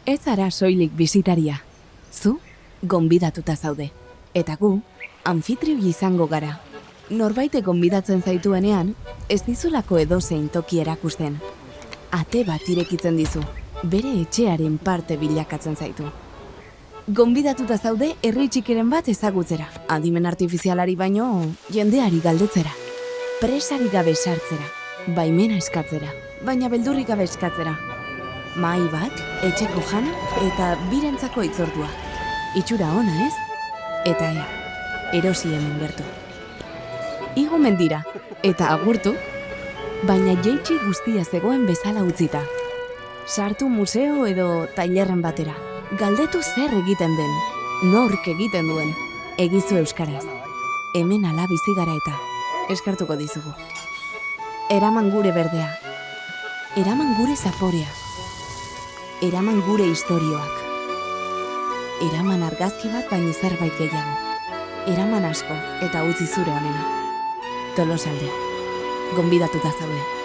Ez zara soilik bisitaria. Zu, gonbidatuta zaude. Eta gu, anfitrioi izango gara. Norbaite gonbidatzen zaituenean, ez dizulako edozein toki erakusten. Ate bat irekitzen dizu, bere etxearen parte bilakatzen zaitu. Gonbidatuta zaude herri txikiren bat ezagutzera. Adimen artifizialari baino jendeari galdetzera. Presari gabe sartzera, baimena eskatzera, baina beldurrik gabe eskatzera. Mahai bat, etxeko jana eta birentzako itzordua. Itxura ona ez? Eta ea, erosi hemen gertu. Igo mendira, eta agurtu, baina jeitsi guztia zegoen bezala utzita. Sartu museo edo tailerren batera. Galdetu zer egiten den, nork egiten duen, egizu euskaraz. Hemen ala bizi gara eta eskartuko dizugu. Eraman gure berdea, eraman gure zaporea, eraman gure istorioak, eraman argazki bat baino zerbait gehiago, eraman asko eta utzi zure honena. Tolosaldea, gonbidatuta zaude.